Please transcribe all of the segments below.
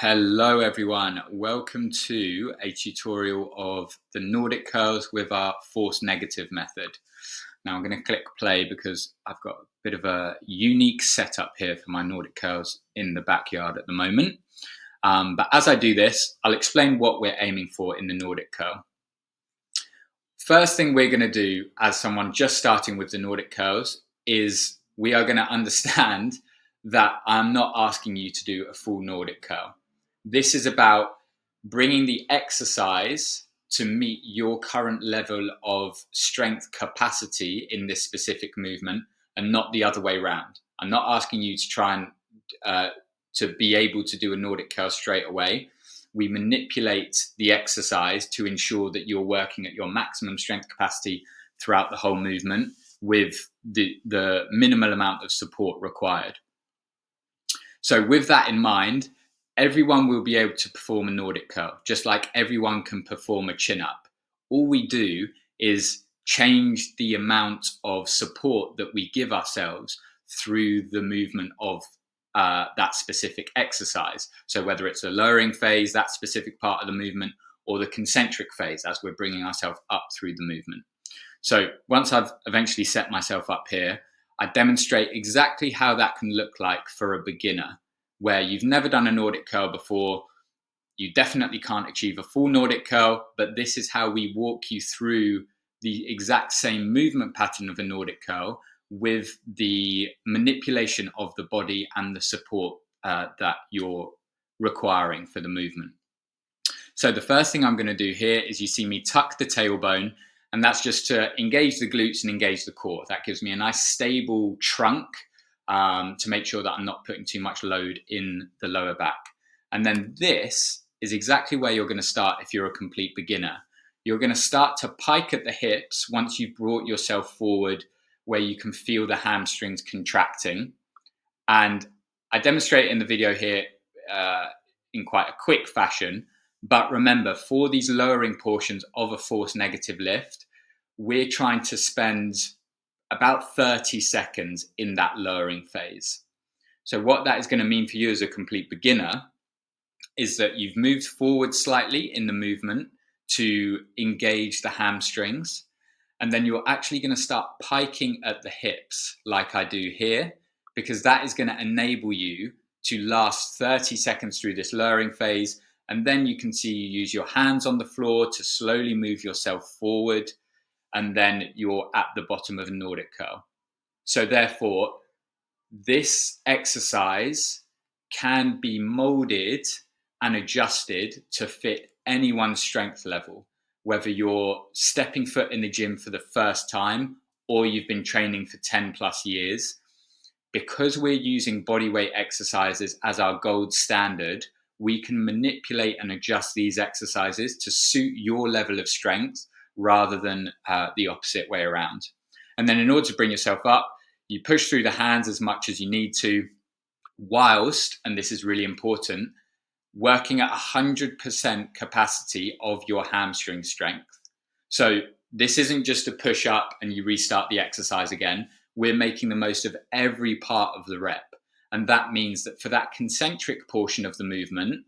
Hello everyone, welcome to a tutorial of the Nordic curls with our force negative method. Now I'm going to click play because I've got a bit of a unique setup here for my Nordic curls in the backyard at the moment. But as I do this, I'll explain what we're aiming for in the Nordic curl. First thing we're going to do as someone just starting with the Nordic curls is we are going to understand that I'm not asking you to do a full Nordic curl. This is about bringing the exercise to meet your current level of strength capacity in this specific movement and not the other way around. I'm not asking you to try and to be able to do a Nordic curl straight away. We manipulate the exercise to ensure that you're working at your maximum strength capacity throughout the whole movement with the minimal amount of support required. So with that in mind, everyone will be able to perform a Nordic curl, just like everyone can perform a chin-up. All we do is change the amount of support that we give ourselves through the movement of that specific exercise. So whether it's a lowering phase, that specific part of the movement, or the concentric phase as we're bringing ourselves up through the movement. So once I've eventually set myself up here, I demonstrate exactly how that can look like for a beginner, where you've never done a Nordic curl before. You definitely can't achieve a full Nordic curl, but this is how we walk you through the exact same movement pattern of a Nordic curl with the manipulation of the body and the support that you're requiring for the movement. So the first thing I'm going to do here is you see me tuck the tailbone, and that's just to engage the glutes and engage the core. That gives me a nice stable trunk to make sure that I'm not putting too much load in the lower back. And then this is exactly where you're going to start if you're a complete beginner. You're going to start to pike at the hips once you've brought yourself forward where you can feel the hamstrings contracting. And I demonstrate in the video here in quite a quick fashion. But remember, for these lowering portions of a force negative lift, we're trying to spend about 30 seconds in that lowering phase. So what that is going to mean for you as a complete beginner is that you've moved forward slightly in the movement to engage the hamstrings. And then you're actually going to start piking at the hips like I do here, because that is going to enable you to last 30 seconds through this lowering phase. And then you can see you use your hands on the floor to slowly move yourself forward. And then you're at the bottom of a Nordic curl. So therefore, this exercise can be molded and adjusted to fit anyone's strength level, whether you're stepping foot in the gym for the first time or you've been training for 10 plus years. Because we're using bodyweight exercises as our gold standard, we can manipulate and adjust these exercises to suit your level of strength rather than the opposite way around. And then in order to bring yourself up, you push through the hands as much as you need to, whilst, and this is really important, working at 100% capacity of your hamstring strength. So this isn't just a push up and you restart the exercise again. We're making the most of every part of the rep. And that means that for that concentric portion of the movement,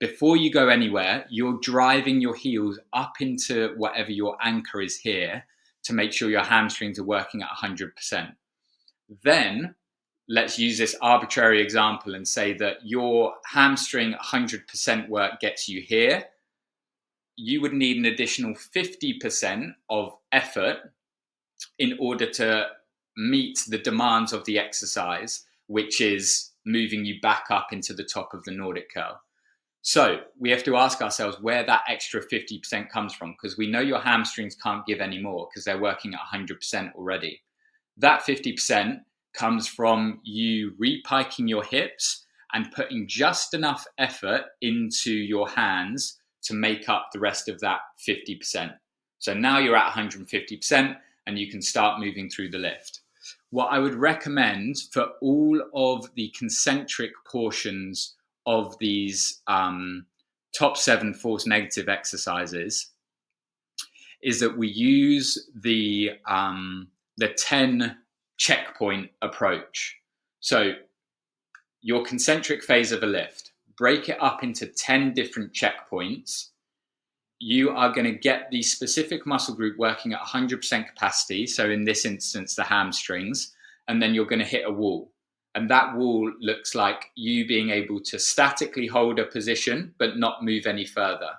before you go anywhere, you're driving your heels up into whatever your anchor is here to make sure your hamstrings are working at 100%. Then let's use this arbitrary example and say that your hamstring 100% work gets you here. You would need an additional 50% of effort in order to meet the demands of the exercise, which is moving you back up into the top of the Nordic curl. So we have to ask ourselves where that extra 50% comes from, because we know your hamstrings can't give any more because they're working at 100% already. That 50% comes from you repiking your hips and putting just enough effort into your hands to make up the rest of that 50%. So now you're at 150% and you can start moving through the lift. What I would recommend for all of the concentric portions of these top 7 force negative exercises is that we use the 10 checkpoint approach. So your concentric phase of a lift, break it up into 10 different checkpoints, you are going to get the specific muscle group working at 100% capacity. So in this instance, the hamstrings, and then you're going to hit a wall. And that wall looks like you being able to statically hold a position, but not move any further.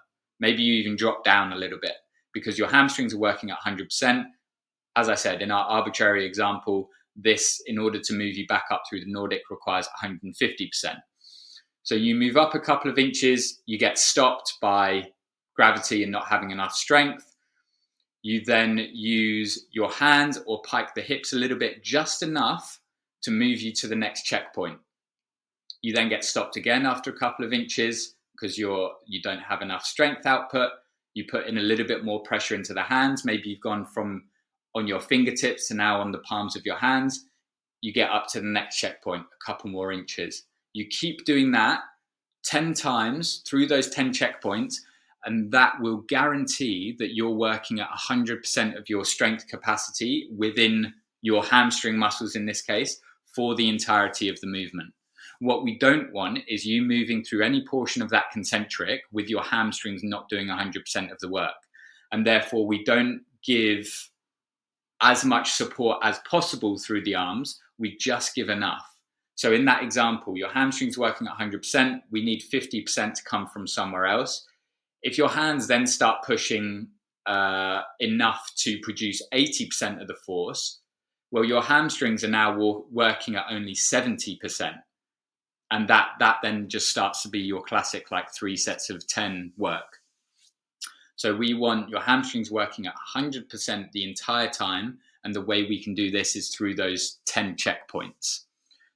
Maybe you even drop down a little bit because your hamstrings are working at 100%. As I said, in our arbitrary example, this, in order to move you back up through the Nordic, requires 150%. So you move up a couple of inches, you get stopped by gravity and not having enough strength. You then use your hands or pike the hips a little bit, just enough to move you to the next checkpoint. You then get stopped again after a couple of inches because you don't have enough strength output. You put in a little bit more pressure into the hands. Maybe you've gone from on your fingertips to now on the palms of your hands. You get up to the next checkpoint, a couple more inches. You keep doing that 10 times through those 10 checkpoints, and that will guarantee that you're working at 100% of your strength capacity within your hamstring muscles in this case for the entirety of the movement. What we don't want is you moving through any portion of that concentric with your hamstrings not doing 100% of the work. And therefore we don't give as much support as possible through the arms, we just give enough. So in that example, your hamstrings working at 100%, we need 50% to come from somewhere else. If your hands then start pushing enough to produce 80% of the force, well, your hamstrings are now working at only 70%. And that then just starts to be your classic, like 3 sets of 10 work. So we want your hamstrings working at 100% the entire time. And the way we can do this is through those 10 checkpoints.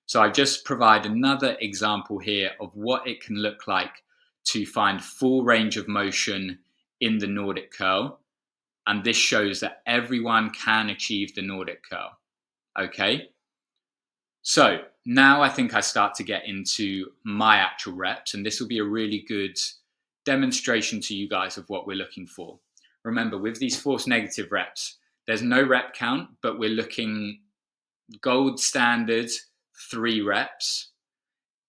So I just provide another example here of what it can look like to find full range of motion in the Nordic curl. And this shows that everyone can achieve the Nordic curl. Okay. So now I think I start to get into my actual reps, and this will be a really good demonstration to you guys of what we're looking for. Remember, with these force negative reps, there's no rep count, but we're looking gold standard 3 reps,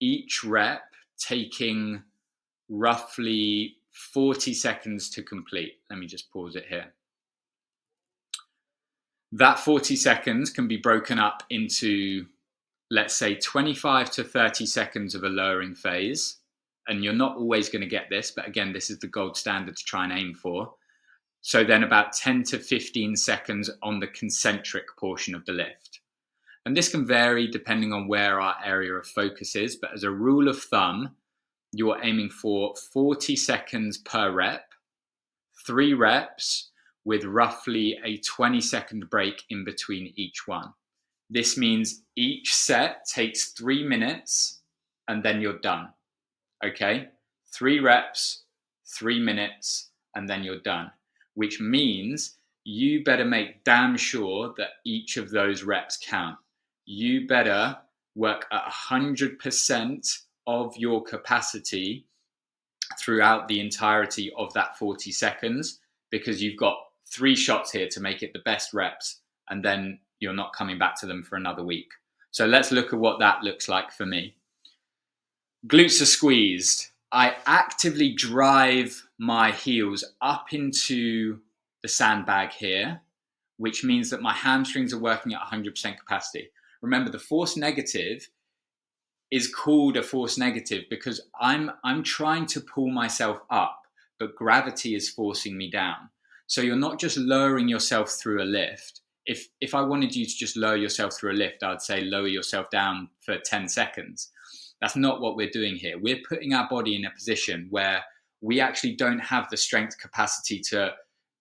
each rep taking roughly 40 seconds to complete. Let me just pause it here. That 40 seconds can be broken up into, let's say, 25 to 30 seconds of a lowering phase. And you're not always going to get this, but again, this is the gold standard to try and aim for. So then about 10 to 15 seconds on the concentric portion of the lift. And this can vary depending on where our area of focus is, but as a rule of thumb, you're aiming for 40 seconds per rep, 3 reps with roughly a 20-second break in between each one. This means each set takes 3 minutes and then you're done. Okay? 3 reps, 3 minutes, and then you're done. Which means you better make damn sure that each of those reps count. You better work at 100% of your capacity throughout the entirety of that 40 seconds, because you've got 3 shots here to make it the best reps, and then you're not coming back to them for another week. So let's look at what that looks like for me. Glutes are squeezed. I actively drive my heels up into the sandbag here, which means that my hamstrings are working at 100% capacity. Remember, the force negative is called a force negative because I'm trying to pull myself up, but gravity is forcing me down. So you're not just lowering yourself through a lift. If I wanted you to just lower yourself through a lift, I'd say lower yourself down for 10 seconds. That's not what we're doing here. We're putting our body in a position where we actually don't have the strength capacity to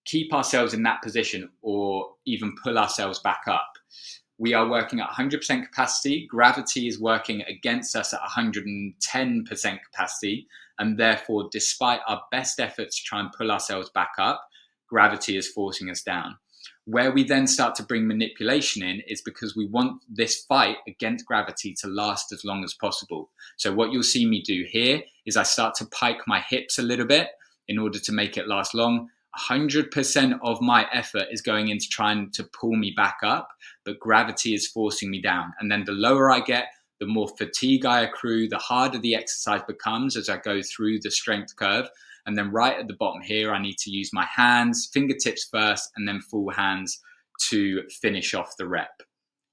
keep ourselves in that position or even pull ourselves back up. We are working at 100% capacity. Gravity is working against us at 110% capacity. And therefore, despite our best efforts to try and pull ourselves back up, gravity is forcing us down. Where we then start to bring manipulation in is because we want this fight against gravity to last as long as possible. So what you'll see me do here is I start to pike my hips a little bit in order to make it last long. 100% of my effort is going into trying to pull me back up, but gravity is forcing me down. And then the lower I get, the more fatigue I accrue, the harder the exercise becomes as I go through the strength curve. And then right at the bottom here, I need to use my hands, fingertips first, and then full hands to finish off the rep.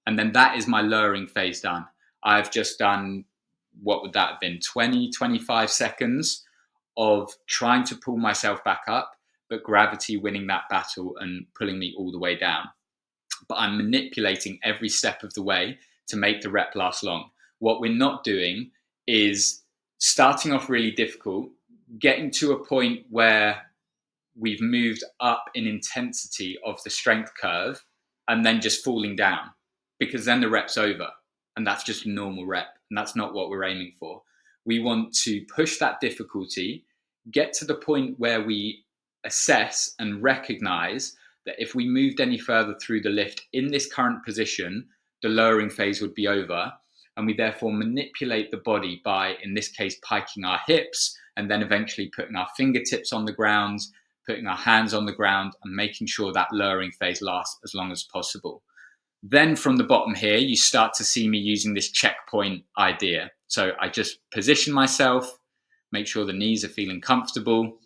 And then that is my lowering phase done. I've just done, what would that have been, 20, 25 seconds of trying to pull myself back up, but gravity winning that battle and pulling me all the way down. But I'm manipulating every step of the way to make the rep last long. What we're not doing is starting off really difficult, getting to a point where we've moved up in intensity of the strength curve, and then just falling down, because then the rep's over and that's just a normal rep, and that's not what we're aiming for. We want to push that difficulty, get to the point where we assess and recognize that if we moved any further through the lift in this current position, the lowering phase would be over. And we therefore manipulate the body by, in this case, piking our hips, and then eventually putting our fingertips on the ground, putting our hands on the ground, and making sure that lowering phase lasts as long as possible. Then from the bottom here, you start to see me using this checkpoint idea. So I just position myself, make sure the knees are feeling comfortable.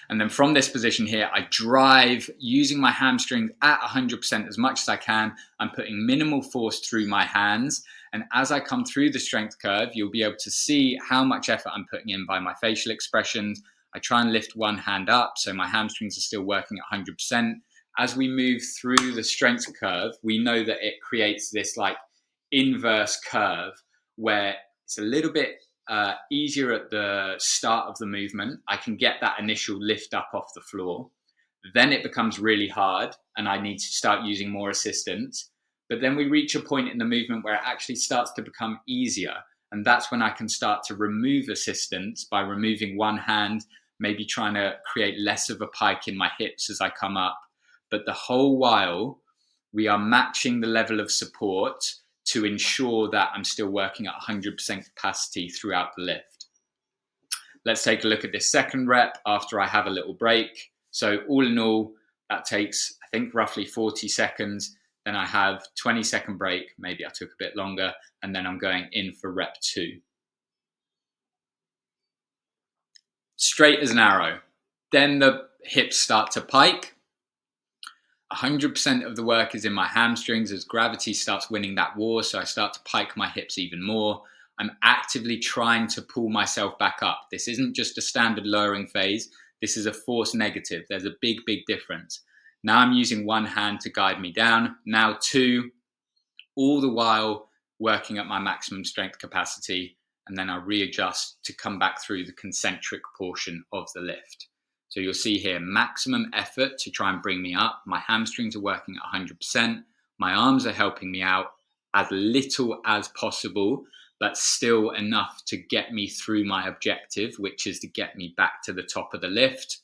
And then from this position here, I drive using my hamstrings at 100% as much as I can. I'm putting minimal force through my hands. And as I come through the strength curve, you'll be able to see how much effort I'm putting in by my facial expressions. I try and lift one hand up, so my hamstrings are still working at 100%. As we move through the strength curve, we know that it creates this like inverse curve where it's a little bit easier at the start of the movement. I can get that initial lift up off the floor. Then it becomes really hard and I need to start using more assistance. But then we reach a point in the movement where it actually starts to become easier. And that's when I can start to remove assistance by removing one hand, maybe trying to create less of a pike in my hips as I come up. But the whole while, we are matching the level of support to ensure that I'm still working at 100% capacity throughout the lift. Let's take a look at this second rep after I have a little break. So all in all, that takes, I think, roughly 40 seconds. Then I have 20-second break. Maybe I took a bit longer. And then I'm going in for rep 2. Straight as an arrow. Then the hips start to pike. 100% of the work is in my hamstrings as gravity starts winning that war. So I start to pike my hips even more. I'm actively trying to pull myself back up. This isn't just a standard lowering phase. This is a force negative. There's a big, big difference. Now I'm using one hand to guide me down. Now 2, all the while working at my maximum strength capacity. And then I readjust to come back through the concentric portion of the lift. So you'll see here, maximum effort to try and bring me up. My hamstrings are working at 100%. My arms are helping me out as little as possible, but still enough to get me through my objective, which is to get me back to the top of the lift.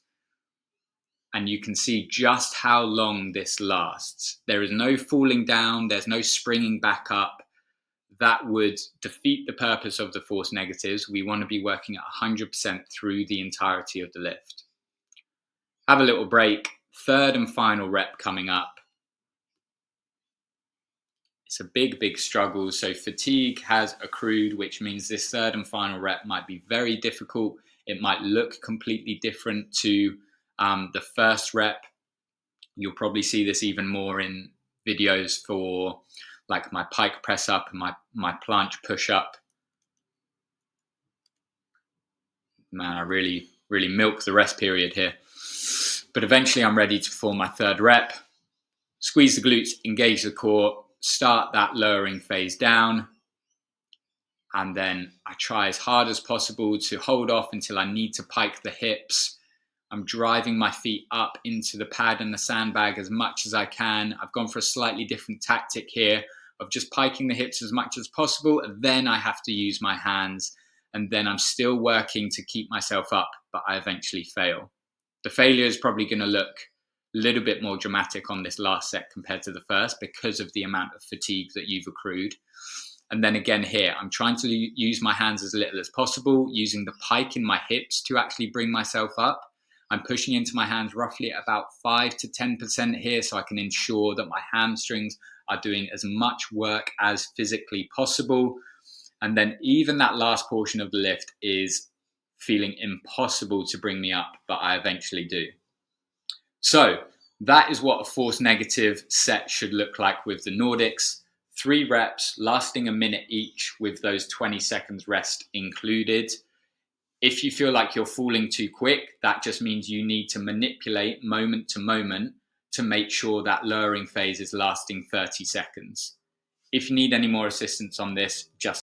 And you can see just how long this lasts. There is no falling down. There's no springing back up. That would defeat the purpose of the force negatives. We want to be working at 100% through the entirety of the lift. Have a little break. Third and final rep coming up. It's a big, big struggle. So fatigue has accrued, which means this third and final rep might be very difficult. It might look completely different to the first rep. You'll probably see this even more in videos for like my pike press up and my planche push up. Man, I really milk the rest period here. But eventually I'm ready to perform my third rep. Squeeze the glutes, engage the core, start that lowering phase down. And then I try as hard as possible to hold off until I need to pike the hips. I'm driving my feet up into the pad and the sandbag as much as I can. I've gone for a slightly different tactic here of just piking the hips as much as possible. And then I have to use my hands. And then I'm still working to keep myself up, but I eventually fail. The failure is probably going to look a little bit more dramatic on this last set compared to the first because of the amount of fatigue that you've accrued. And then again here, I'm trying to use my hands as little as possible, using the pike in my hips to actually bring myself up. I'm pushing into my hands roughly at about 5 to 10% here, so I can ensure that my hamstrings are doing as much work as physically possible, And then even that last portion of the lift is feeling impossible to bring me up, but I eventually do. So that is what a force negative set should look like with the Nordics. 3 reps lasting a minute each with those 20 seconds rest included. If you feel like you're falling too quick, that just means you need to manipulate moment to moment to make sure that lowering phase is lasting 30 seconds. If you need any more assistance on this, just